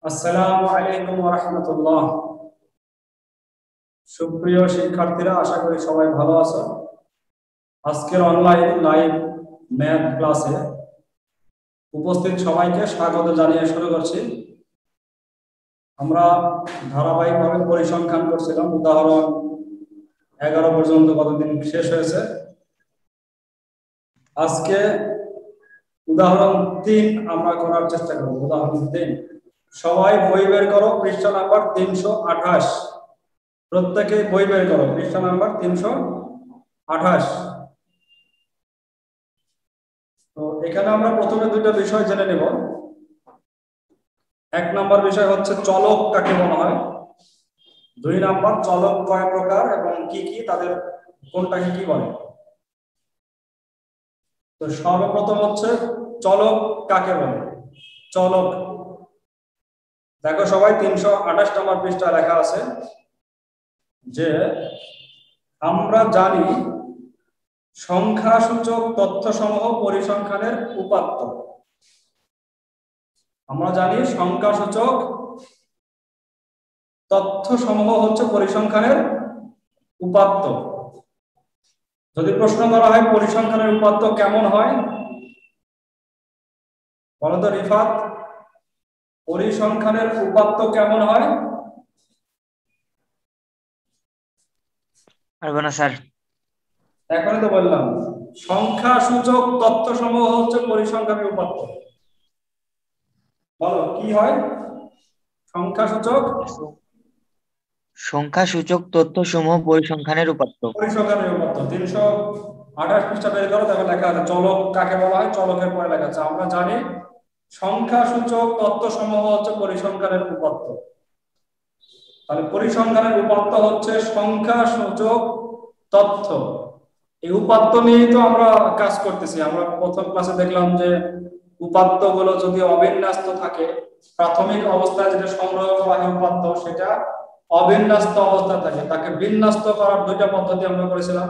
আসসালামু আলাইকুম ওয়া রাহমাতুল্লাহ। সুপ্রিয় শিক্ষার্থীরা, আশা করি সবাই ভালো আছো। আজকের অনলাইন লাইভ ম্যাথ ক্লাসে উপস্থিত সবাইকে স্বাগত জানিয়ে শুরু করছি। আমরা ধারাবাহিকভাবে পরিসংখ্যান করছিলাম, উদাহরণ 11 পর্যন্ত কতদিন শেষ হয়েছে। আজকে উদাহরণ 3 আমরা করার চেষ্টা করব। উদাহরণ 3, সবাই বই বের করো, পৃষ্ঠা নাম্বার 328। প্রত্যেকে বই বের করো, পৃষ্ঠা নাম্বার 328। তো এখানে আমরা প্রথমে দুটো বিষয় জেনে নেব। এক নম্বর বিষয় হচ্ছে চলক কাকে বলা হয়, 2 নাম্বার চলক কয় প্রকার এবং কি কি, তাদের কোনটাকে কি বলে। তো সর্বপ্রথম হচ্ছে চলক কাকে বলে। চলক, দেখো সবাই 328 নম্বর পৃষ্ঠা লেখা আছে যে আমরা জানি সংখ্যাসূচক তথ্যসমূহ পরিসংখ্যানের উপাত্ত। আমরা জানি সংখ্যাসূচক তথ্যসমূহ হচ্ছে পরিসংখ্যানের উপাত্ত। যদি প্রশ্ন করা হয় পরিসংখ্যানের উপাত্ত কেমন হয়, বলো তো রিফাত, পরিসংখ্যানের উপাত্ত কেমন হয়? পারবো না স্যার। এখনই তো বললাম, সংখ্যাসূচক তথ্যসমূহ হচ্ছে পরিসংখ্যানের উপাত্ত। বলো কি হয় সংখ্যাসূচক? সংখ্যাসূচক তথ্যসমূহ পরিসংখ্যানের উপাত্ত। পরিসংখ্যানের উপাত্ত 328 পৃষ্ঠা বের করো, দেখো লেখা আছে চলক কাকে বলা হয়। চলকের পরে লেখা আছে আমরা জানি সংখ্যাসূচক তথ্যসমূহ হচ্ছে পরিসংখ্যানের উপাত্ত। তাহলে পরিসংখ্যানের উপাত্ত হচ্ছে সংখ্যাসূচক তথ্য। এই উপাত্ত নিয়ে তো আমরা কাজ করতেছি। আমরা প্রথম ক্লাসে দেখলাম যে উপাত্তগুলো যদি অবিন্যস্ত থাকে, প্রাথমিক অবস্থায় যেটা সংগ্রহ করা হয় উপাত্ত, সেটা অবিন্যস্ত অবস্থায় থাকে, তাকে বিন্যস্ত করার দুইটা পদ্ধতি আমরা করেছিলাম।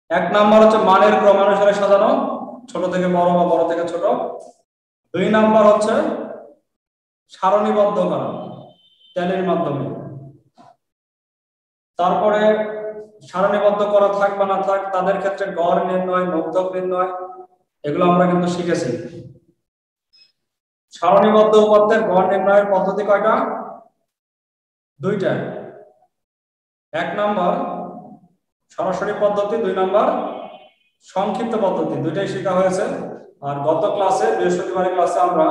এক নাম্বার হচ্ছে মানের ক্রমানুসারে সাজানো, ছোট থেকে বড় বা বড় থেকে ছোট। 2 নাম্বার হচ্ছে সারণীবদ্ধ করা ট্যালির মাধ্যমে। তারপরে সারণীবদ্ধ করা থাক বা না থাক, তাদের ক্ষেত্রে গড় নির্ণয়, মধ্যক নির্ণয়, এগুলো আমরা কিন্তু শিখেছি। সারণীবদ্ধ উপাত্তের গড় নির্ণয়ের পদ্ধতি কয়টা? 2টা। 1 নাম্বার সরাসরি পদ্ধতি, 2 নাম্বার সংক্ষিপ্ত পদ্ধতি, দুইটাই শেখা হয়েছে। আর গত ক্লাসে, বৃহস্পতিবারের ক্লাসে আমরা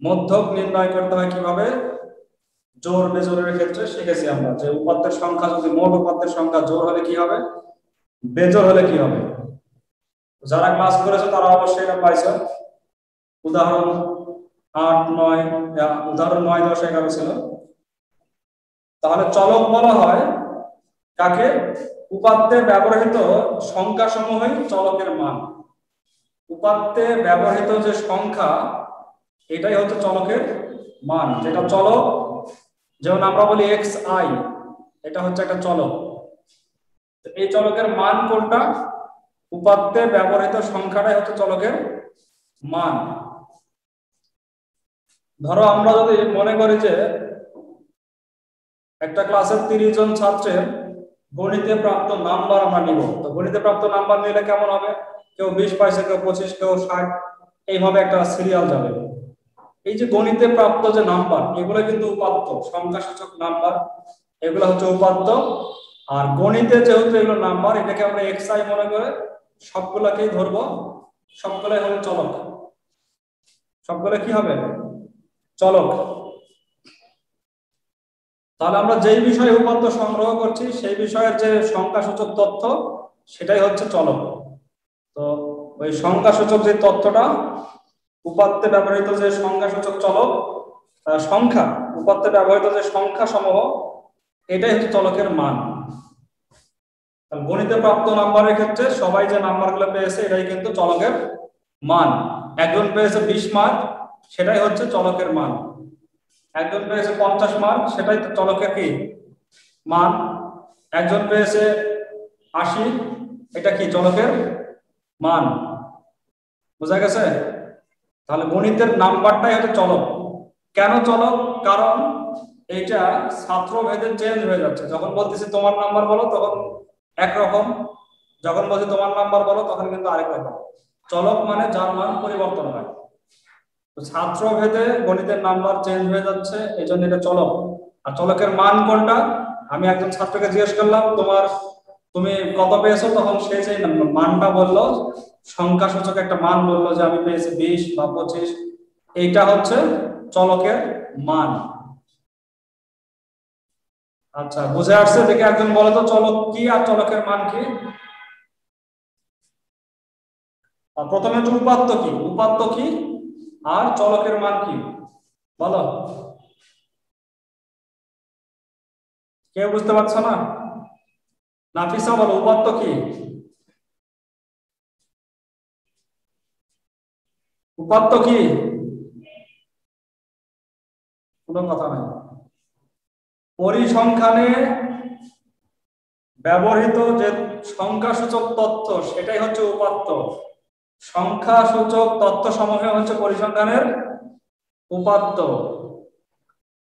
মধ্যক নির্ণয় করতে হয় কিভাবে, জোড় বেজোড়ের ক্ষেত্রে শিখেছি আমরা যে উপাত্তের সংখ্যা যদি মোট উপাত্তের সংখ্যা জোড় হলে কি হবে, বেজোড় হলে কি হবে। যারা ক্লাস করেছে তারা অবশ্যই এটা পাইছে। উদাহরণ 8, 9, উদাহরণ 9, 10, 11 ছিল। তাহলে চলক বলা হয় কাকে? উপাত্তে ব্যবহৃত সংখ্যা সমূহই চলকের মান। উপাত্তে ব্যবহৃত যে সংখ্যা, এটাই হচ্ছে চলকের মান। যেটা চলক, যেমন আমরা বলি xi, এটা হচ্ছে একটা চলক। এই চলকের মান কোনটা? উপাত্তে ব্যবহৃত সংখ্যাটাই হচ্ছে চলকের মান। ধরো আমরা যদি মনে করি যে একটা ক্লাসের 30 জন ছাত্রের গণিতে প্রাপ্ত নাম্বার আমরা নিব, তো গণিতে প্রাপ্ত নাম্বার নিলে কেমন হবে? কেউ 20 পাইছে, কেউ 25, কেউ 60, এইভাবে একটা সিরিয়াল যাবে। এই যে গণিতে প্রাপ্ত যে নাম্বার, এগুলো কিন্তু উপাত্ত, সংখ্যাসূচক নাম্বার, এগুলো হচ্ছে উপাত্ত। আর গণিতে যেহেতু এগুলো নাম্বার, এটাকে আমরা xi মনে করে সবগুলোকেই ধরবো, সবগুলাই হলো চলক। সবগুলো কি হবে? চলক। তাহলে আমরা যেই বিষয়ে উপাত্ত সংগ্রহ করছি, সেই বিষয়ের যে সংখ্যাসূচক তথ্য, সেটাই হচ্ছে চলক। তো ওই সংখ্যাসূচক যে তথ্যটা, উপাত্তে ব্যবহৃত যে সংখ্যাসূচক চলক সংখ্যা, উপাত্তে ব্যবহৃত যে সংখ্যা সমূহ, এটাই হচ্ছে চলকের মান। গণিতে প্রাপ্ত নাম্বারের ক্ষেত্রে সবাই যে নাম্বারগুলো পেয়েছে, এটাই কিন্তু চলকের মান। একজন পেয়েছে 20 মার্ক, সেটাই হচ্ছে চলকের মান। একজন পেয়েছে 50 মার্ক, সেটাই চলকের কি মান। একজন পেয়েছে 80, এটা কি চলকের মান। বোঝা গেছে? তাহলে গণিতের নাম্বারটাই হচ্ছে চলক। কেন চলক? কারণ এইটা ছাত্র ভেদে চেঞ্জ হয়ে যাচ্ছে। যখন বলতেছি তোমার নাম্বার বলো তখন একরকম, যখন বলছি তোমার নাম্বার বলো তখন কিন্তু আরেক রকম। চলক মানে যার মান পরিবর্তন হয়। তো ছাত্র ভেদে গণিতের নাম্বার চেঞ্জ হয়ে যাচ্ছে, এই জন্য এটা চলক। আর চলকের মান কোনটা? আমি একজন ছাত্রকে জিজ্ঞেস করলাম তুমি কত পেয়েছো, তখন সে যে মানটা বললো, সংখ্যা সূচক একটা মান বললো যে আমি পেয়েছি 20 বা 25, এইটা হচ্ছে চলকের মান। আচ্ছা, বুঝে আসছে? দেখে একজন বলো তো চলক কি আর চলকের মান কি। প্রথমে হচ্ছে উপাত্ত কি, উপাত্ত কি আর চলকের মান কি বলো। কেউ বুঝতে পারছো না? নাফিসা বলো উপাত্ত কি। উপাত্ত কি? কোনো কথা নাই। পরিসংখ্যানে ব্যবহৃত যে সংখ্যাসূচক তথ্য সেটাই হচ্ছে উপাত্ত। সংখ্যাসূচক তথ্য সমূহ হচ্ছে পরিসংখ্যানের উপাত্ত।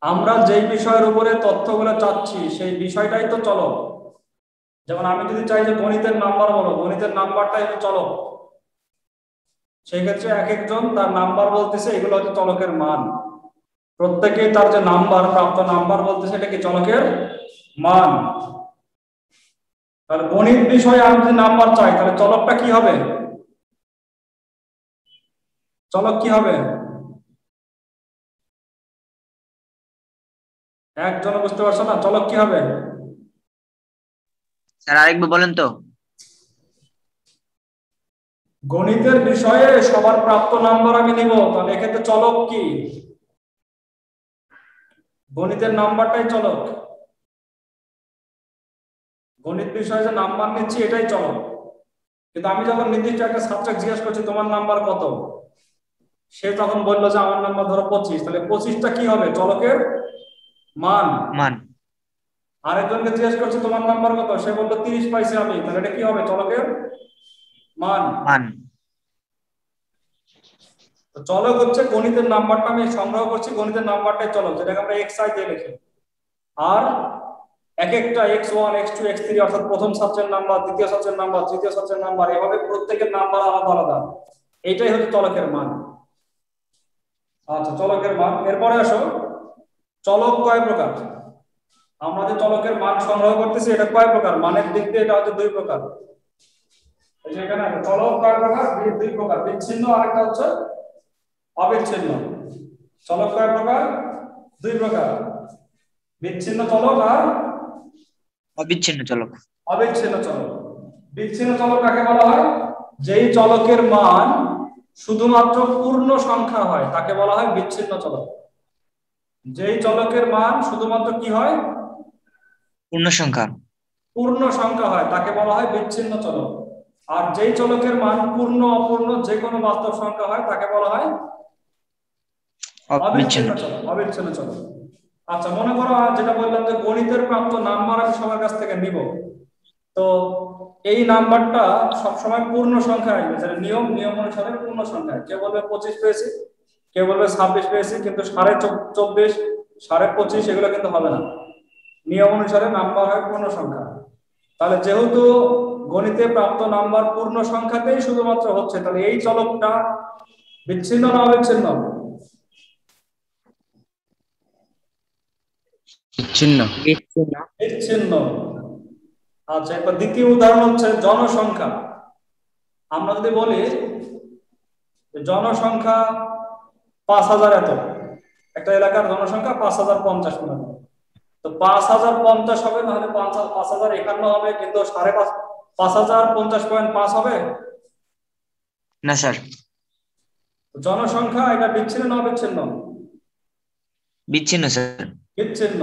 আমরা যেই বিষয়ের উপরে তথ্যগুলো চাচ্ছি সেই বিষয়টাই তো চলক। যেমন আমি যদি চাই যে গণিতের নাম্বার বলো, গণিতের নাম্বারটাই হচ্ছে চলক। সেই ক্ষেত্রে এক একজন তার নাম্বার বলতেছে, এগুলো হচ্ছে চলকের মান। প্রত্যেকেই তার যে নাম্বার, প্রাপ্ত নাম্বার বলতেছে, এটা কি চলকের মান। তাহলে গণিত বিষয়ে আমি যদি নাম্বার চাই তাহলে চলকটা কি হবে? চলক কি হবে? একজন বুঝতে পারছো না? চলক কি হবে? স্যার আরেকবার বলেন তো। গণিতের বিষয়ে সবার প্রাপ্ত নাম্বার আমি নিব, তাহলে এক্ষেত্রে চলক কি? গণিতের নাম্বারটাই চলক। গণিত বিষয়ে যে নাম্বার নিচ্ছি এটাই চলক। কিন্তু আমি যখন নির্দিষ্ট একটা সাবজেক্ট জিজ্ঞেস করছি তোমার নাম্বার কত, সে তখন বললো যে আমার নাম্বার ধরো 25, তাহলে 25টা কি হবে? চলকের মান। মান। আরেকজনকে জিজ্ঞেস করছে তোমার নাম্বার কত, সে বললো 30 পাইছি আমি, তাহলে এটা কি হবে? চলকের মান। মান। তো চলক হচ্ছে গণিতের নাম্বারটা আমি সংগ্রহ করছি, গণিতের নাম্বারটাই চলক, যেটাকে আমরা xi দিয়ে লিখি। আর এক একটা x1 x2 x3 অর্থাৎ প্রথম ছাত্রের নাম্বার, দ্বিতীয় ছাত্রের নাম্বার, তৃতীয় ছাত্রের নাম্বার, এভাবে প্রত্যেকের নাম্বার আলাদা আলাদা। এইটাই হচ্ছে চলকের মান। আচ্ছা, চলকের মান। এরপরে আসো, চলক কয় প্রকার? আমরা যে চলকের মান সংগ্রহ করতেছি এটা কয় প্রকার? মানের দিক দিয়ে এটা হচ্ছে দুই প্রকার। এই যে এখানে চলক কয় প্রকার? দুই প্রকার, বিচ্ছিন্ন আর একটা হচ্ছে অবিচ্ছিন্ন। চলক কয় প্রকার? দুই প্রকার, বিচ্ছিন্ন চলক আর অবিচ্ছিন্ন চলক। অবিচ্ছিন্ন চলক। বিচ্ছিন্ন চলক কাকে বলা হয়? যেই চলকের মান শুধুমাত্র পূর্ণ সংখ্যা হয় তাকে বলা হয় বিচ্ছিন্ন চলক। যেই চলকের মান শুধুমাত্র কি হয়? পূর্ণ সংখ্যা। পূর্ণ সংখ্যা হয় তাকে বলা হয় বিচ্ছিন্ন চলক। আর যেই চলকের মান পূর্ণ অপূর্ণ যে কোনো বাস্তব সংখ্যা হয় তাকে বলা হয় অবিচ্ছিন্ন। অবিচ্ছিন্ন চলক। অবিচ্ছিন্ন চলক। আচ্ছা, মনে করো যেটা বললাম যে গণিতের প্রাপ্ত নাম্বার আমি সবার কাছ থেকে নিব, তো এই নাম্বারটা সবসময় পূর্ণ সংখ্যা আসবে, যেটা নিয়ম অনুসারে পূর্ণ সংখ্যা। কেউ বলবে 25 পেয়েছি, কেউ বলবে 26 পেয়েছি, কিন্তু 24.5 25.5 এগুলো কিন্তু হবে না। নিয়ম অনুসারে নাম্বার হয় পূর্ণ সংখ্যা। তাহলে যেহেতু গণিতে প্রাপ্ত নাম্বার পূর্ণ সংখ্যাতেই শুধুমাত্র হচ্ছে, তাহলে এই চলকটা বিচ্ছিন্ন না অবিচ্ছিন্ন? বিচ্ছিন্ন। বিচ্ছিন্ন। বিচ্ছিন্ন। আচ্ছা, এরপর দ্বিতীয় উদাহরণ হচ্ছে জনসংখ্যা। আমরা যদি বলি যে জনসংখ্যা 5000 এত, একটা এলাকার জনসংখ্যা 5050 মনে হয়, তো 5050 হবে, নাহলে 5051 হবে, কিন্তু 5050.5 হবে না স্যার। জনসংখ্যা এটা বিচ্ছিন্ন না অবিচ্ছিন্ন? বিচ্ছিন্ন স্যার। বিচ্ছিন্ন।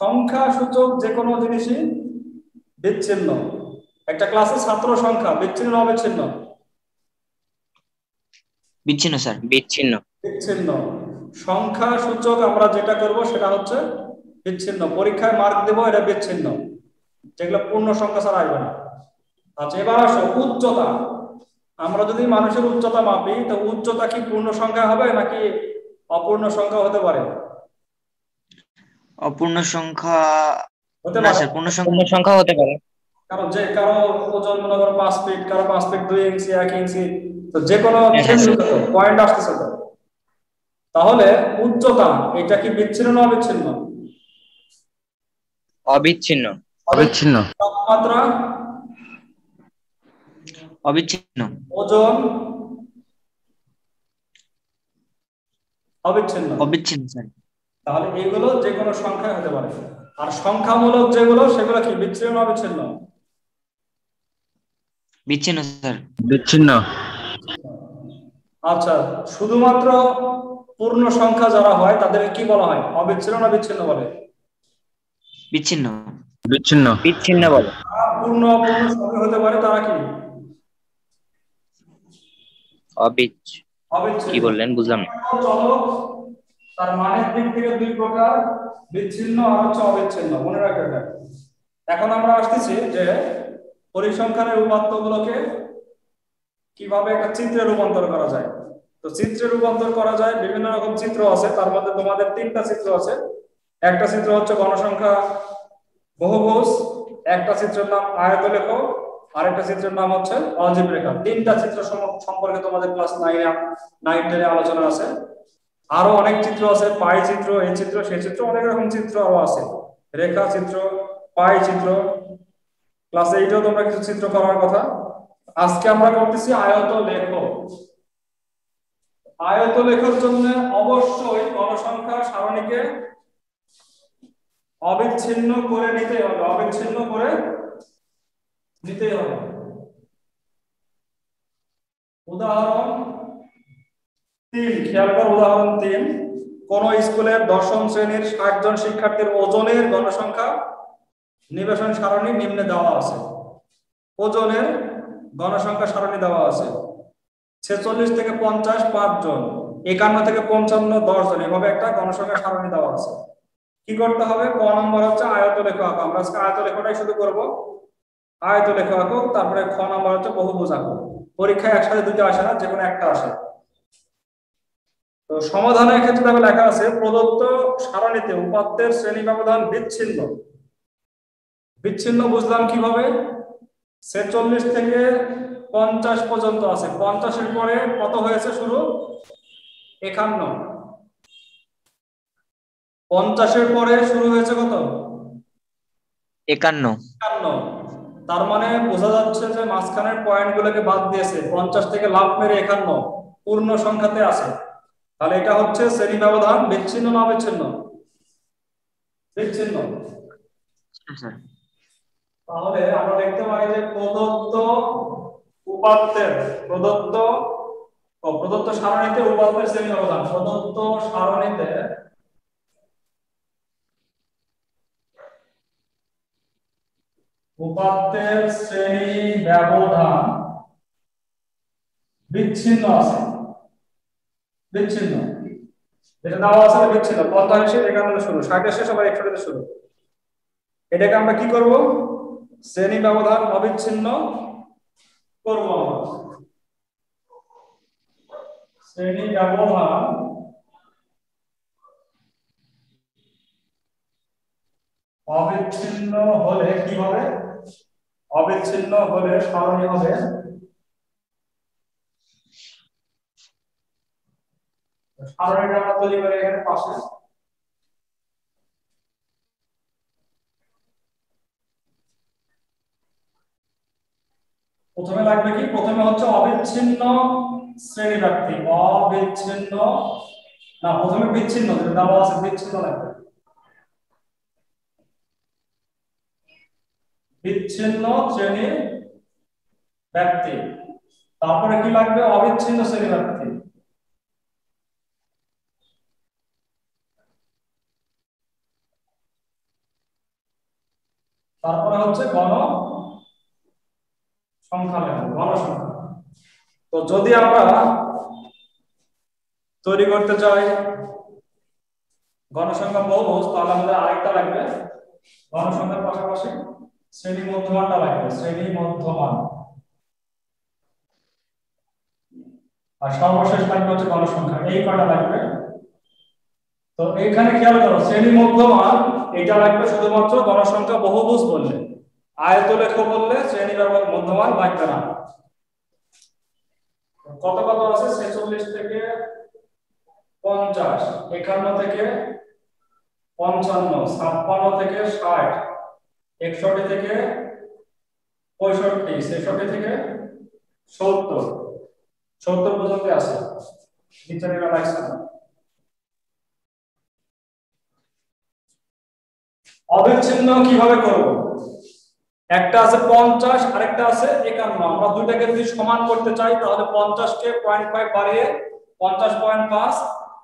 সংখ্যা সূচক যে কোনো জিনিসই বিচ্ছিন্ন। একটা ক্লাসে ছাত্র সংখ্যা বিচ্ছিন্ন না অবিচ্ছিন্ন? বিচ্ছিন্ন স্যার। বিচ্ছিন্ন। বিচ্ছিন্ন। সংখ্যা সূচক আমরা যেটা করব সেটা হচ্ছে বিচ্ছিন্ন। পরীক্ষায় মার্ক দেব এটা বিচ্ছিন্ন, যেগুলো পূর্ণ সংখ্যা ছাড়া আসবে না। আচ্ছা, এবার আসো উচ্চতা। আমরা যদি মানুষের উচ্চতা মাপি তো উচ্চতা কি পূর্ণ সংখ্যা হবে নাকি অপূর্ণ সংখ্যা হতে পারে? অপূর্ণ সংখ্যা। হতে না পারে, স্যার, পূর্ণ সংখ্যা হতে পারে। কারণ যে কারো ওজন মনে করো 5 ফিট, কারো 5 ফিট 2 ইঞ্চি, 1 ইঞ্চি, তো যে কোনো হ্যাঁ হ্যাঁ চেঞ্জ স্যার। হতে তো পয়েন্ট আসতেছে তো। তাহলে উচ্চতা এটা কি বিচ্ছিন্ন না অবিচ্ছিন্ন? অবিচ্ছিন্ন। অবিচ্ছিন্ন। তাপমাত্রা, অবিচ্ছিন্ন। ওজন অবিচ্ছিন্ন। অবিচ্ছিন্ন স্যার। তাহলে এগুলো যে কোনো সংখ্যা হতে পারে। আর সংখ্যামূলক যেগুলো সেগুলো কি বিচ্ছিন্ন না অবিচ্ছিন্ন? বিচ্ছিন্ন স্যার। বিচ্ছিন্ন। আচ্ছা, শুধুমাত্র পূর্ণ সংখ্যা যারা হয় তাদেরকে কি বলা হয়, অবিচ্ছিন্ন না বিচ্ছিন্ন বলে? বিচ্ছিন্ন। বিচ্ছিন্ন। বিচ্ছিন্ন বলে। যারা পূর্ণ অপূর্ণ সবই হতে পারে তারা কি কি অবিচ্ছিন্ন। বললেন, বুঝলাম না। চলো, তার মানের দিক থেকে দুই প্রকার, বিচ্ছিন্ন আর হচ্ছে অবিচ্ছিন্ন, মনে রাখবে এটা। এখন আমরা আসতেছি যে পরিসংখ্যানের উপাত্তগুলোকে কিভাবে একটা চিত্রে রূপান্তর করা যায়। তো চিত্রে রূপান্তর করা যায়, বিভিন্ন রকম চিত্র আছে, তার মধ্যে তোমাদের 3টা চিত্র আছে। একটা চিত্র হচ্ছে গণসংখ্যা বহুভুজ, একটা চিত্রের নাম আয়তলেখ, আরেকটা চিত্রের নাম হচ্ছে অজীব রেখা। 3টা চিত্র সম্পর্কে তোমাদের ক্লাস 9 10 আলোচনা আছে। আরো অনেক চিত্র আছে, পাই চিত্র, এই চিত্র, সেই চিত্র, অনেক রকম চিত্র আরো আছে, রেখা চিত্র, পাই চিত্র। ক্লাস 8এও তোমরা কিছু চিত্র করার কথা। আজকে আমরা করতেছি আয়ত লেখ। আয়ত লেখার জন্য অবশ্যই গণসংখ্যা সারণীকে অবিচ্ছিন্ন করে নিতে হবে, অবিচ্ছিন্ন করে নিতে হবে। উদাহরণ 3, খেয়াল করো, উদাহরণ 3, কোন স্কুলের 10ম শ্রেণীর 60 জন শিক্ষার্থীর ওজনের গণসংখ্যা নিবেশন সারণী নিম্নে দেওয়া আছে। ওজনের গণসংখ্যা সারণী দেওয়া আছে। 46 থেকে 50 5 জন, 51 থেকে 55 10 জন, এভাবে একটা গণসংখ্যা সারণী দেওয়া আছে। কি করতে হবে? ক নম্বর হচ্ছে আয়তলেখ আঁকো। আমরা আজকে আয়তলেখটাই শুরু করব। আয়তলেখ আঁকো, তারপরে খ নম্বর হচ্ছে বহুভুজ আঁকো। পরীক্ষায় একসাথে দুটো আসে না, যে কোনো একটা আসে। তো সমাধানের ক্ষেত্রে দেখো লেখা আছে প্রদত্ত সারণীতে উপাত্তের শ্রেণী ব্যবধান বিচ্ছিন্ন। বিচ্ছিন্ন বুঝলাম কিভাবে? 46 থেকে 50 পর্যন্ত আছে, 50-এর পরে কত হয়েছে শুরু? 51। 50-এর পরে শুরু হয়েছে কত? 51। 51। তার মানে বোঝা যাচ্ছে যে মাঝখানের পয়েন্টগুলোকে বাদ দিয়েছে, 50 থেকে লাফ মেরে 51 পূর্ণ সংখ্যাতে আছে। তাহলে এটা হচ্ছে শ্রেণী ব্যবধান বিচ্ছিন্ন না অবিচ্ছিন্ন? বিচ্ছিন্ন। তাহলে আমরা দেখতে পাই যে প্রদত্ত উপাত্তের প্রদত্ত সারণীতে উপাত্তের শ্রেণী ব্যবধান, প্রদত্ত সারণীতে উপাত্তের শ্রেণী ব্যবধান বিচ্ছিন্ন আছে। বিচ্ছিন্ন, যেটা দেওয়া আছে বিচ্ছিন্ন। 50 এসে 51 শুরু, 60 এসে সবাই 61 শুরু। এটাকে আমরা কি করব? শ্রেণী ব্যবধান অবিচ্ছিন্ন করব আমরা। শ্রেণী ব্যবধান অবিচ্ছিন্ন হলে কি হবে? অবিচ্ছিন্ন হলে সারণী হবে সারণীটা আমরা তৈরি করে এখানে পাশে প্রথমে লাগবে কি? প্রথমে হচ্ছে অবিচ্ছিন্ন শ্রেণী ব্যাপ্তি, অবিচ্ছিন্ন না, প্রথমে বিচ্ছিন্ন, যেটা দেওয়া আছে বিচ্ছিন্ন লাগবে, বিচ্ছিন্ন শ্রেণী ব্যাপ্তি। তারপরে কি লাগবে? অবিচ্ছিন্ন শ্রেণী ব্যাপ্তি। তারপরে হচ্ছে গণ সংখ্যা লাগবে, গণসংখ্যা। তো যদি আমরা তৈরি করতে চাই গণসংখ্যা বহুভুজ, তাহলে আমাদের আরেকটা লাগবে, গণসংখ্যার পাশাপাশি শ্রেণী মধ্যমানটা লাগবে, শ্রেণী মধ্যমান। আর সর্বশেষ লাগবে হচ্ছে গণসংখ্যা, এই কয়টা লাগবে। তো এইখানে খেয়াল করো শ্রেণী মধ্যমান এটা লাগবে শুধুমাত্র গণসংখ্যা বহুভুজ বললে, আয়তলেখ বললে শ্রেণী মধ্যমান লাগবে না। কত কত আছে 46 থেকে 50, 51 থেকে 55, 56 থেকে 60, 61 থেকে 65, 66 থেকে 70, 70 পর্যন্ত আছে। নিচের এটা লাগছে না। অবিচ্ছিন্ন কিভাবে করব? একটা আছে 50, আরেকটা আছে 51। আমরা দুইটাকে যদি সমান করতে চাই তাহলে 50 কে 0.5 বাড়িয়ে 50.5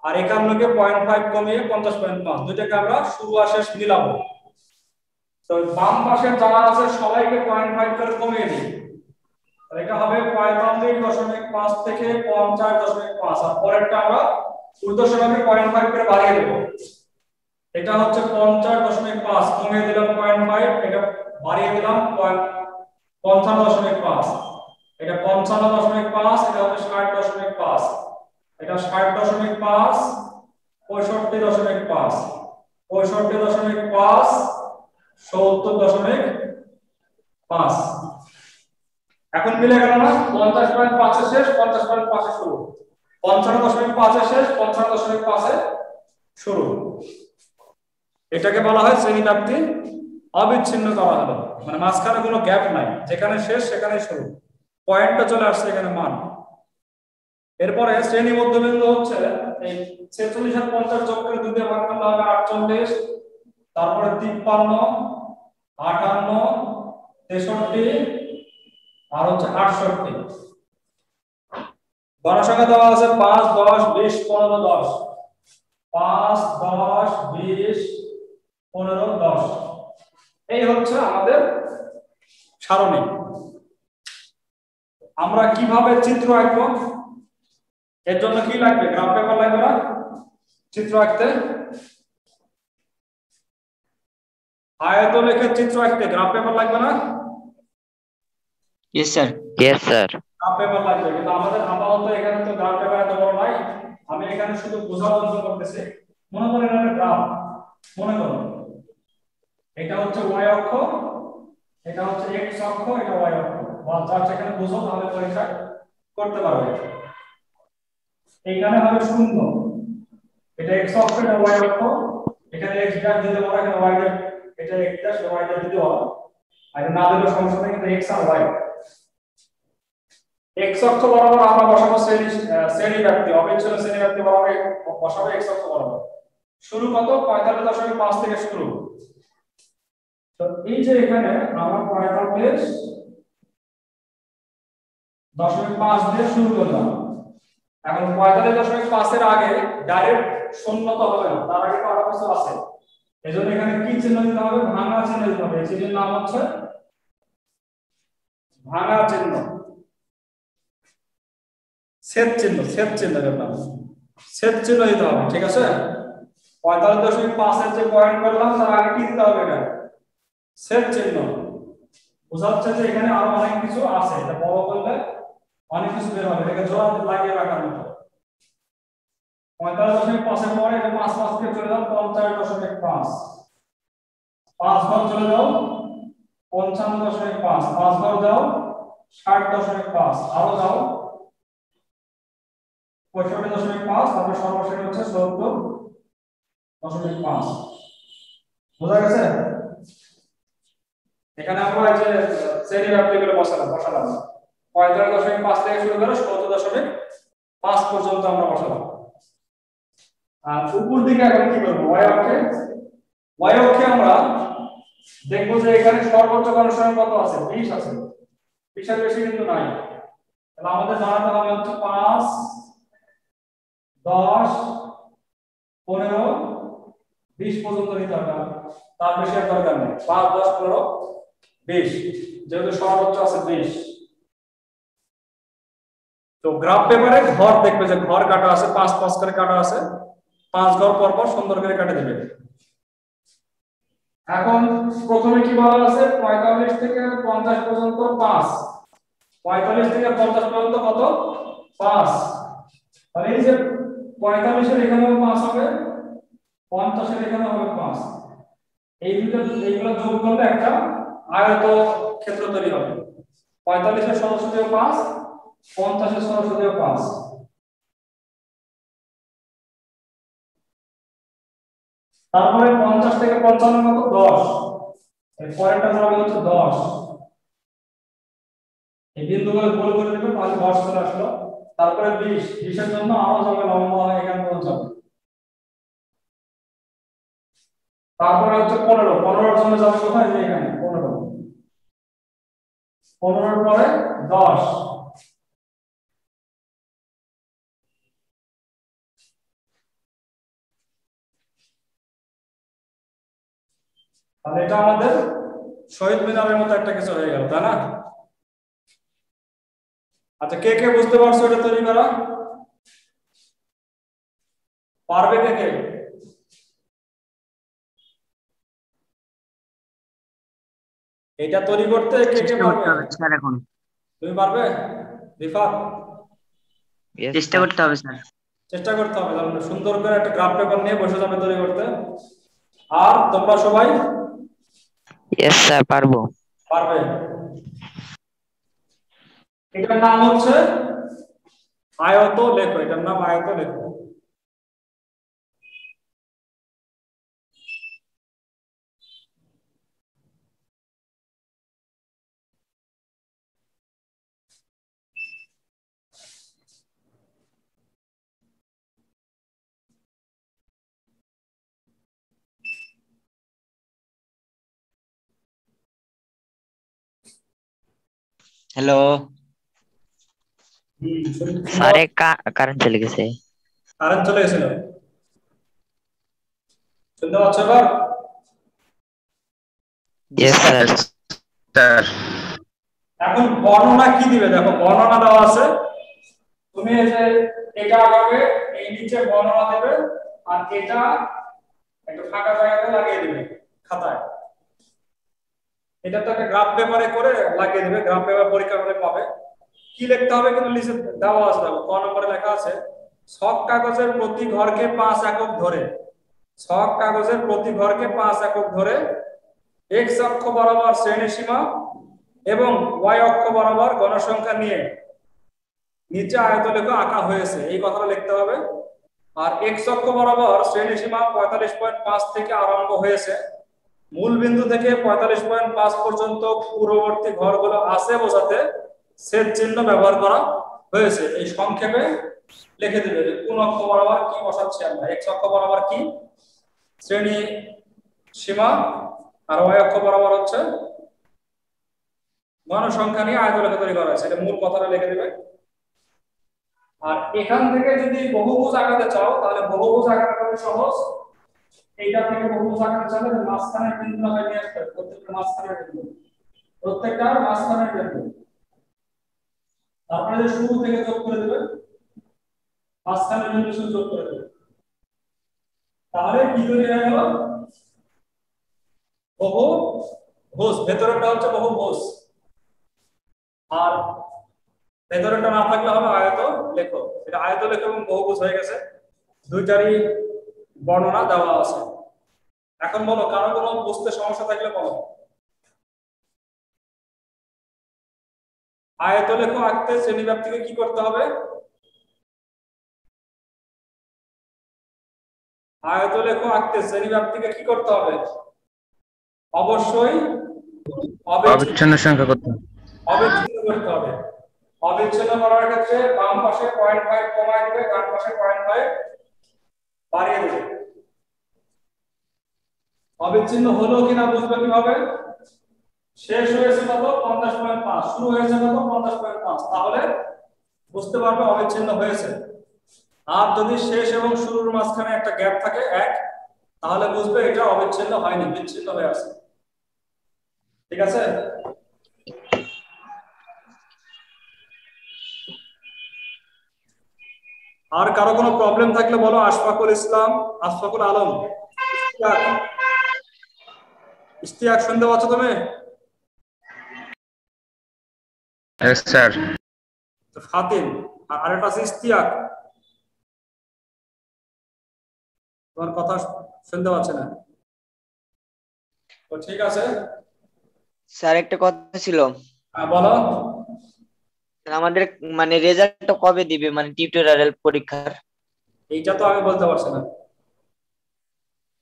আর 51 কে 0.5 কমিয়ে 50.5, দুইটাকে আমরা শুরু আর শেষ মিলাবো। তো বাম পাশে যারা আছে সবাইকে 0.5 করে কমিয়ে দিই, এটা হবে 45.5 থেকে 50.5, আর পরেরটা আমরা ঊর্ধ্বসীমাকে 0.5 করে বাড়িয়ে দেব। এটা হচ্ছে 50.5, কমিয়ে দিলাম 0.5, এটা বাড়িয়ে দিলাম 55.5, এটা 55.5, এটা হচ্ছে 60.5, এটা 60.5, 65.5, 65.5, 70.5। এখন মিলে গেল না? 50.5 এ শেষ, 50.5 এ শুরু, 55.5 এ শেষ, 55.5 এ শুরু। এটাকে বলা হয় শ্রেণীব্যাপ্তি অবিচ্ছিন্ন করা হলো, মানে মাঝখানে কোনো গ্যাপ নাই, যেখানে শেষ সেখানে শুরু, পয়েন্টটা চলে আসছে এখানে মান। এরপরে শ্রেণী মধ্যবিন্দু হচ্ছে এই 46 আর 50 যোগ করে 2 দিয়ে ভাগ করলে হবে 48, তারপরে 53, 58, 63 আর হচ্ছে 68। গণসংখ্যা দেওয়া আছে 5, 10, 20, 15, 10, 5, 10, 20, 15, 10। এই হচ্ছে আমাদের সারণী। আমরা কিভাবে চিত্র আঁকবো? এর জন্য কি লাগবে? গ্রাফ পেপার লাগবে না চিত্র আঁকতে? আয়তলেখের চিত্র আঁকতে গ্রাফ পেপার লাগবে না? Yes sir. Yes sir. Graph paper লাগবে, কিন্তু আমাদের আপাতত এখানে তো গ্রাফ পেপার এত বড় নাই, আমি এখানে শুধু বোঝার জন্য করতেছি। মনে করেন এটা গ্রাফ, মনে করো এটা হচ্ছে y অক্ষ, এটা হচ্ছে x অক্ষ, এটা y অক্ষ। বা যার যেখানে বুঝো তাহলে পরীক্ষা করতে পারবে। এইখানে হবে 0, এটা x অক্ষ, এটা y অক্ষ, এখানে x ড্যাশ দিতে পারো, এখানে y ড্যাশ, এটা x ড্যাশ y ড্যাশ দিতে পারো, আর না দিলেও সমস্যা নেই, কিন্তু x আর y। x অক্ষ বরাবর আমরা বসাবো শ্রেণীব্যাপ্তি, অবিচ্ছিন্ন শ্রেণীব্যাপ্তি বরাবর বসাবো x অক্ষ বরাবর। শুরু কত? 45.5 থেকে শুরু। তো এই যে এখানে আমরা 45.5 দিয়ে শুরু করলাম। এখন 45.5 এর আগে ডাইরেক্ট শূন্য তো হবে না, তার আগে তো আরো কিছু আছে। এজন্য এখানে কি চিহ্ন দিতে হবে? ভাঙা চিহ্ন দিতে হবে। এই চিহ্নের নাম হচ্ছে ভাঙা চিহ্ন, ছেদ চিহ্ন, ছেদ চিহ্নের নাম ছেদ চিহ্ন দিতে হবে। ঠিক আছে? 45.5 এর যে পয়েন্ট করলাম তার আগে কি দিতে হবে? এটা ছেদ চিহ্ন। বোঝাচ্ছে যে এখানে আরো অনেক কিছু আছে, এটা বড় করলে অনেক কিছু বের হবে, এটাকে জোড়া লাগিয়ে রাখার মতো। 45.5 এর পরে এটা 5 কে চলে যাও 50.5, 5 ঘর চলে যাও 55.5, 5 ঘর যাও 60.5, আরো যাও 65.5, তারপর সর্বশেষ হচ্ছে 70.5। বোঝা গেছে? এখানে আমরা এই যে শ্রেণীব্যাপ্তি গুলো বসালাম 45.5 থেকে শুরু করে 70.5 পর্যন্ত আমরা বসালাম। আর উপর দিকে এখন কি করব? y অক্ষে আমরা দেখব যে এখানে সর্বোচ্চ গণসংখ্যা কত আছে? 20 আছে, 20 এর বেশি কিন্তু নাই। তাহলে আমাদের জানাতে হবে হচ্ছে 5, 10, 15, 20 পর্যন্ত নিতে হবে, তার বেশি আর দরকার নেই। 5, 10, 15, 20, যেহেতু সর্বোচ্চ আছে 20। তো গ্রাফ পেপারে ঘর দেখবে যে ঘর কাটা আছে, 5 5 করে কাটা আছে, 5 ঘর পর পর সুন্দর করে কেটে দেবে। এখন প্রথমে কি বলা আছে? 45 থেকে 50 পর্যন্ত 5, 45 থেকে 50 পর্যন্ত কত? 5। তাহলে এই যে 45 এর এখানেও 5 হবে, 50 এর এখানেও হবে 5। এই দুটো এইগুলো যোগ করলে একটা আয়ত ক্ষেত্র তৈরি হবে। 45 এর সরস্বতীও 5, 50 এর সরস্বতীও 5। তারপরে 50 থেকে 55 কত 10, এর পরেরটা হবে হচ্ছে 10। এই বিন্দুগুলো গোল করে দিবে, তাহলে 10 চলে আসলো। তারপরে 20, 20 এর জন্য আরো যাবে লম্বা হয় এখানে পৌঁছাবে। তারপরে হচ্ছে 15, 15 এর জন্য যাবে কোথায়, যে এখানে 15, 15 এর পরে 10। তাহলে এটা আমাদের শহীদ মিনারের মতো একটা কিছু হয়ে গেল, তাই না? আচ্ছা, কে কে বুঝতে পারছো এটা তৈরি করা? পারবে কে কে? এটা তৈরি করতে কে কে পারবে? স্যার এখন তুমি পারবে রিফাত? চেষ্টা করতে হবে স্যার। চেষ্টা করতে হবে, তাহলে সুন্দর করে একটা গ্রাফ পেপার নিয়ে বসে যাবে তৈরি করতে। আর তোমরা সবাই ইয়েস স্যার, পারবো। পারবে। এটার নাম হচ্ছে আয়ত লেখ, এটার নাম আয়ত লেখ। হ্যালো স্যার, কারেন্ট চলে গেছে। কারেন্ট চলে গেছিল, শুনতে পাচ্ছ এবার? Yes sir. স্যার এখন বর্ণনা কি দিবে, দেখো বর্ণনা দেওয়া আছে। তুমি এই যে এটা আগাবে, এই নিচে বর্ণনা দেবে, আর এটা একটা ফাঁকা জায়গাতে লাগিয়ে দিবে খাতায়। এটা তো একটা গ্রাফ পেপারে করে লাগিয়ে দিবে, গ্রাফ পেপার পরীক্ষা করে পাবে। কি লিখতে হবে কিন্তু লিখে দেওয়া আছে, দেখো ক নম্বরে লেখা আছে, ছক কাগজের প্রতি ঘরকে 5 একক ধরে, ছক কাগজের প্রতি ঘরকে 5 একক ধরে এক্স অক্ষ বরাবর শ্রেণীসীমা এবং ওয়াই অক্ষ বরাবর গণসংখ্যা নিয়ে নিচে আয়তলেখ আঁকা হয়েছে, এই কথাটা লিখতে হবে। আর এক্স অক্ষ বরাবর শ্রেণীসীমা 45.5 থেকে আরম্ভ হয়েছে, মূল বিন্দু থেকে 45.5 পর্যন্ত পূর্ববর্তী ঘরগুলো আছে বোঝাতে ছেদ চিহ্ন ব্যবহার করা হয়েছে। এই সংক্ষেপে লিখে দিবে যে কোন অক্ষ বরাবর কি বসাচ্ছি আমরা। এক্স অক্ষ বরাবর কি শ্রেণী সীমা, আর ওয়াই অক্ষ বরাবর হচ্ছে গণসংখ্যা নিয়ে আয়তলেখ তৈরি করা হয়েছে, এটা মূল কথাটা লিখে দিবে। আর এখান থেকে যদি বহুভুজ আঁকাতে চাও তাহলে বহুভুজ আঁকাটা খুব সহজ। এইটা থেকে বহুভুজ আঁকাতে চাইলে মাঝখানের বিন্দুটা নিয়ে আসতে হবে, প্রত্যেকটা মাঝখানের বিন্দু, প্রত্যেকটার মাঝখানের বিন্দু। তারপরে শুরু থেকে যোগ করে দেবে, মাঝখানের বিন্দু শুরু যোগ করে দেবে, তাহলে কি তৈরি হয়ে গেল? বহুভুজ। ভেতরটা হচ্ছে বহুভুজ, আর ভেতরটা না থাকলে হবে আয়ত লেখ। এটা আয়ত লেখ এবং বহুভুজ হয়ে গেছে, দুইটারই বর্ণনা দেওয়া আছে। এখন বলো, কারো কোনো বুঝতে সমস্যা থাকলে বলো। আয়তলেখ আঁকতে শ্রেণীব্যাপ্তিকে কি করতে হবে? আয়তলেখ আঁকতে শ্রেণীব্যাপ্তিকে কি করতে হবে? অবশ্যই অবিচ্ছিন্ন সংখ্যা করতে হবে। অবিচ্ছিন্ন করতে হবে। অবিচ্ছিন্ন করার ক্ষেত্রে বাম পাশে 0.5 কমায় দিবে, ডান পাশে 0.5 বাড়িয়ে দিবে। অবিচ্ছিন্ন হলো কিনা বুঝবে কিভাবে? শেষ হয়েছে কত 50.5, শুরু হয়েছে কত 50.5, তাহলে বুঝতে পারবে অবিচ্ছিন্ন হয়েছে। আর যদি শেষ এবং শুরুর মাঝখানে একটা গ্যাপ থাকে 1, তাহলে বুঝবে এটা অবিচ্ছিন্ন হয়নি, বিচ্ছিন্ন হয়ে আছে। ঠিক আছে? আর কারো কোনো প্রবলেম থাকলে বলো। আশফাকুল ইসলাম, আশফাকুল আলম, ইশতিয়াক শুনতে পাচ্ছ তুমি? স্যার ফাতিম, আর একটা আছে ইশতিয়াক। তোমার কথা শুনতে পাচ্ছি না। তো ঠিক আছে, স্যার একটা কথা ছিল, বলো। আমাদের মানে রেজাল্টটা কবে দিবে, মানে টিউটোরিয়াল পরীক্ষার? এইটা তো আমি বলতে পারছি না,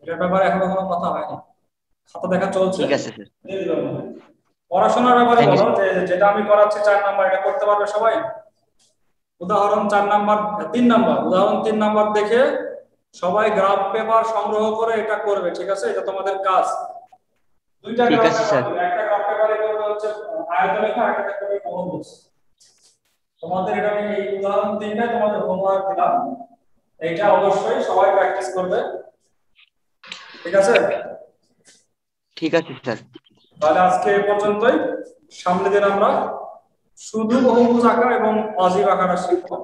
এটার ব্যাপারে এখনো কোনো কথা হয়নি, খাতা দেখা চলছে। ঠিক আছে স্যার। দিয়ে দিবে মনে হয়। পড়াশোনার ব্যাপারে থ্যাংক ইউ। বলো, যে যেটা আমি করাচ্ছি 4 নাম্বার, এটা করতে পারবে সবাই? উদাহরণ 4 নাম্বার, 3 নাম্বার, উদাহরণ 3 নাম্বার দেখে সবাই গ্রাফ পেপার সংগ্রহ করে এটা করবে, ঠিক আছে? এটা তোমাদের কাজ। দুইটা ঠিক গ্রাফ আছে পেপার স্যার। করবে, একটা গ্রাফ পেপারে করবে হচ্ছে আয়তলেখা, একটা করবে বহুভুজ। তোমাদের এটা আমি এই উদাহরণ 3টাই তোমাদের হোমওয়ার্ক দিলাম, এইটা অবশ্যই সবাই প্র্যাকটিস করবে, ঠিক আছে? ঠিক আছে স্যার। তাহলে আজকে এই পর্যন্তই। সামনের দিন আমরা শুধু বহুভুজ আঁকা এবং অজীব আঁকাটা শিখবো,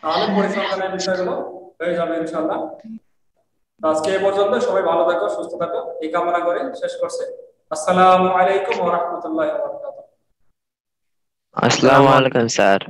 তাহলে পরিসংখ্যানের বিষয়গুলো হয়ে যাবে ইনশাআল্লাহ। তো আজকে এই পর্যন্ত, সবাই ভালো থাকো, সুস্থ থাকো, এই কামনা করে শেষ করছি। আসসালামু আলাইকুম ওয়া রাহমাতুল্লাহি ওয়া বারাকাতুহু। আসসালামু আলাইকুম স্যার।